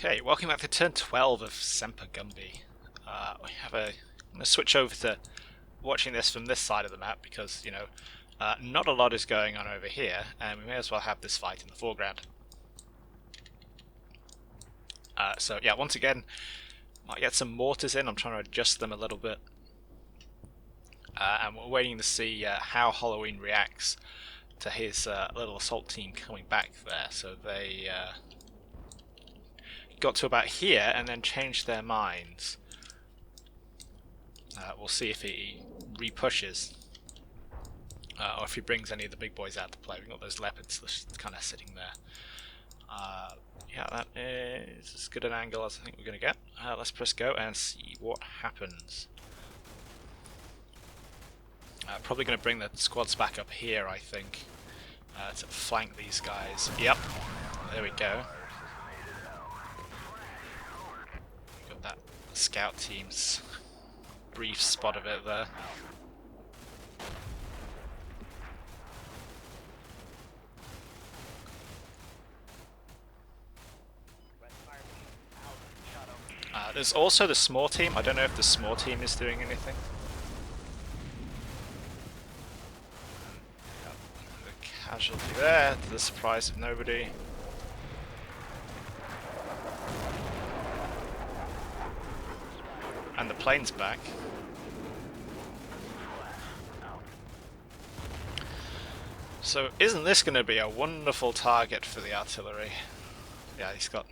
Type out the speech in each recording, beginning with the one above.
Okay, welcome back to turn 12 of Semper Gumby. I'm going to switch over to watching this from this side of the map because, not a lot is going on over here, and we may as well have this fight in the foreground. So yeah, once again, might get some mortars in. I'm trying to adjust them a little bit. And we're waiting to see how Halloween reacts to his little assault team coming back there. So they got to about here and then changed their minds. We'll see if he repushes or if he brings any of the big boys out to play. We've got those leopards just kind of sitting there. Yeah, that is as good an angle as I think we're going to get. Let's press go and see what happens. Probably going to bring the squads back up here, I think, to flank these guys. Yep, there we go. Got that scout team's brief spot of it there. There's also the small team. I don't know if the small team is doing anything. The casualty there, to the surprise of nobody. And the plane's back. So isn't this going to be a wonderful target for the artillery? Yeah, he's got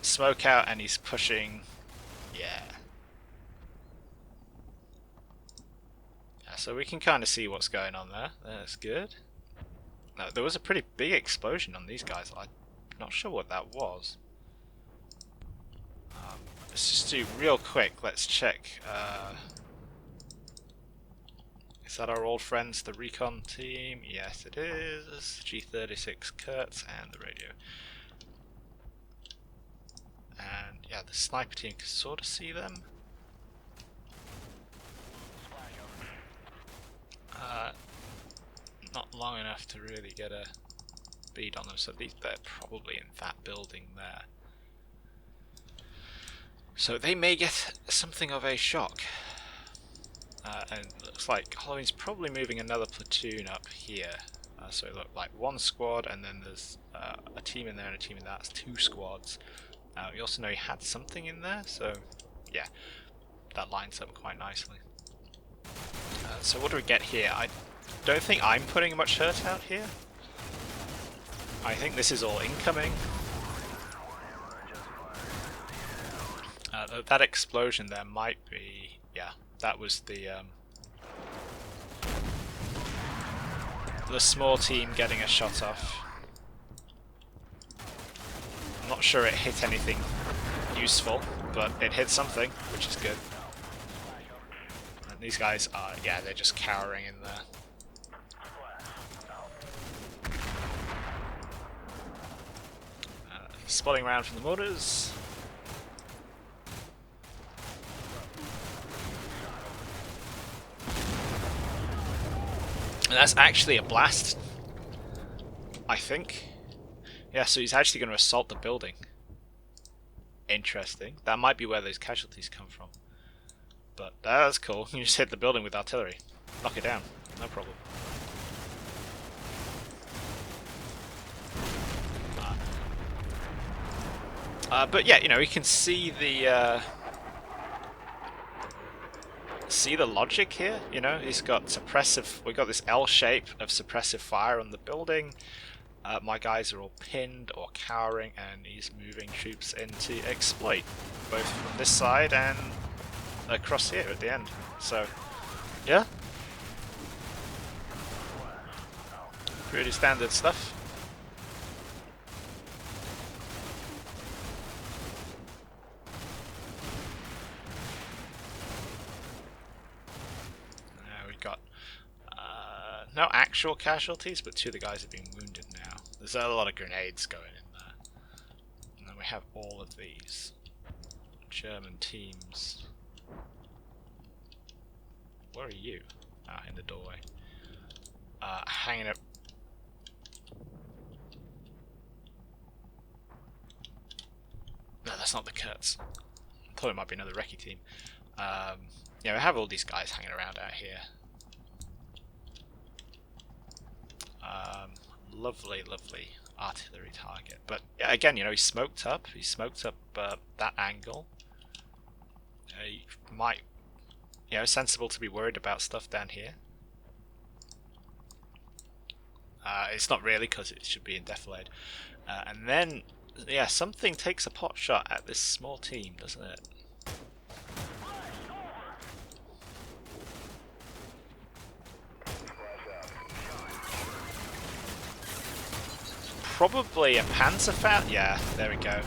smoke out and he's pushing. Yeah, so we can kind of see what's going on there. That's good. Now, there was a pretty big explosion on these guys. I'm not sure what that was. Let's just do real quick. Let's check. Is that our old friends, the recon team? Yes, it is. G36 Kurtz and the radio. And yeah, the sniper team can sort of see them. Not long enough to really get a bead on them, so they're probably in that building there. So they may get something of a shock. And it looks like Halloween's probably moving another platoon up here. So it looked like one squad, and then there's a team in there and a team in that. That's two squads. We also know he had something in there, so yeah, that lines up quite nicely. So what do we get here? I don't think I'm putting much hurt out here. I think this is all incoming. That explosion there might be, yeah, that was the small team getting a shot off. I'm not sure it hit anything useful, but it hit something, which is good. And these guys are, yeah, they're just cowering in there. Spotting round from the mortars. And that's actually a blast, I think. Yeah, so he's actually going to assault the building. Interesting. That might be where those casualties come from. But that's cool. You just hit the building with artillery. Knock it down. No problem. But yeah, you can see the logic here. He's got suppressive. We got this L shape of suppressive fire on the building. My guys are all pinned or cowering, and he's moving troops in to exploit, both from this side and across here at the end. So, yeah, pretty standard stuff. We've got no actual casualties, but two of the guys have been wounded now. There's a lot of grenades going in there. And then we have all of these German teams. Where are you? Ah, in the doorway. Hanging up. it's not the Kurtz. I thought it might be another recce team. Yeah, we have all these guys hanging around out here. Lovely, lovely artillery target. But yeah, again, you know, he's smoked up. He smoked up that angle. He might, you know, sensible to be worried about stuff down here. It's not really, because it should be in defilade. And then, yeah, something takes a pot shot at this small team, doesn't it? Probably a Panzerfaust. Yeah, there we go.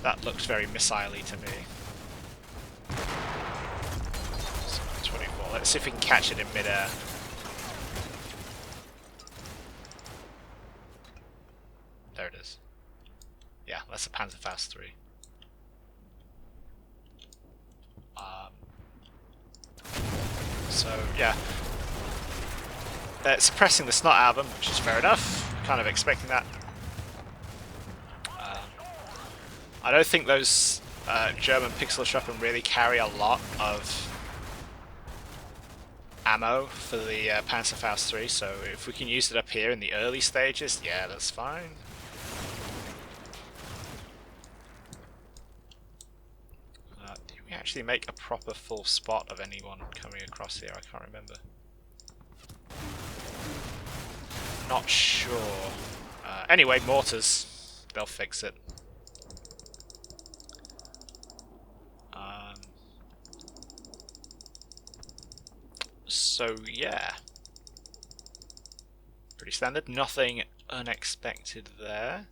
That looks very missile-y to me. 24. Let's see if we can catch it in midair. There it is. Yeah, that's a Panzerfaust 3. So, yeah. Suppressing the snot out of them, which is fair enough. Kind of expecting that. I don't think those German Pixelschuppen really carry a lot of ammo for the Panzerfaust 3, so if we can use it up here in the early stages, yeah, that's fine. Did we actually make a proper full spot of anyone coming across here? I can't remember. Not sure. Anyway, mortars. They'll fix it. So, yeah. Pretty standard. Nothing unexpected there.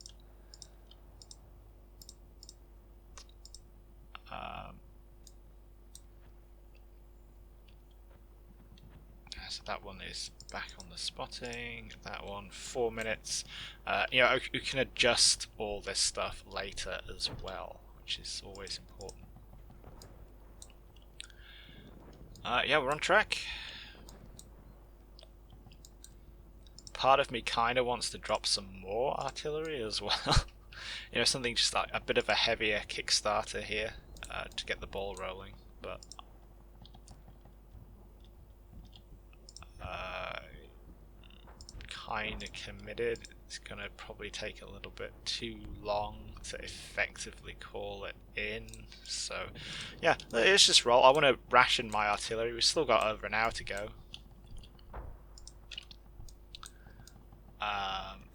So that one is back on the spotting. That one, 4 minutes. You know, we can adjust all this stuff later as well, which is always important. Yeah, we're on track. Part of me kind of wants to drop some more artillery as well. You know, something just like a bit of a heavier Kickstarter here to get the ball rolling, but kind of committed. It's going to probably take a little bit too long to effectively call it in. So, yeah, let's just roll. I want to ration my artillery. We've still got over an hour to go.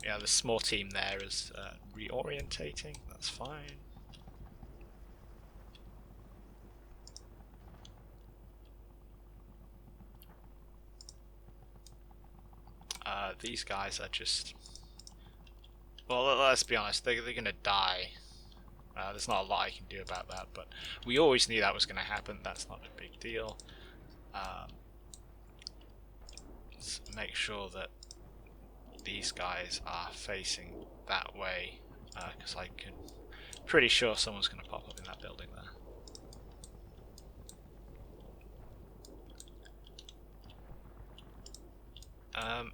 Yeah, the small team there is reorientating. That's fine. These guys are just... Well, let's be honest, they're going to die. There's not a lot I can do about that, but we always knew that was going to happen. That's not a big deal. Let's make sure that these guys are facing that way, because I'm pretty sure someone's going to pop up in that building there.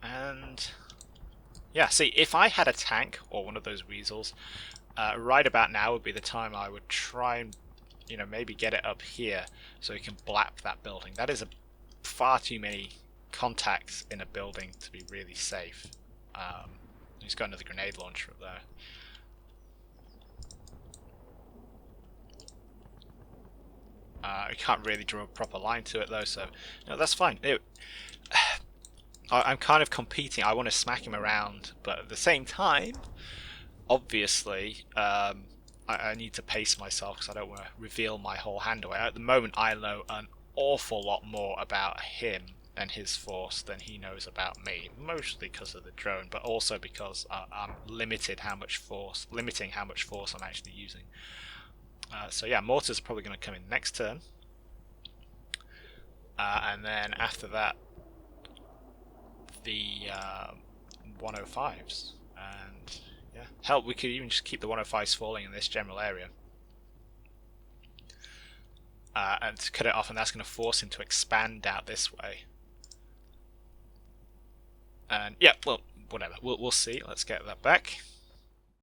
And yeah, see, if I had a tank or one of those weasels, right about now would be the time I would try and, you know, maybe get it up here so we can blap that building. That is far too many contacts in a building to be really safe. He's got another grenade launcher up there. I can't really draw a proper line to it though, so no, that's fine. I'm kind of competing. I want to smack him around, but at the same time, obviously, I need to pace myself because I don't want to reveal my whole hand away. At the moment, I know an awful lot more about him and his force than he knows about me, mostly because of the drone, but also because I'm limiting how much force I'm actually using. So yeah, mortar's probably going to come in next turn, and then after that, the 105s, and yeah, hell, we could even just keep the 105s falling in this general area. And to cut it off, and that's going to force him to expand out this way. And yeah, well, whatever. We'll see. Let's get that back.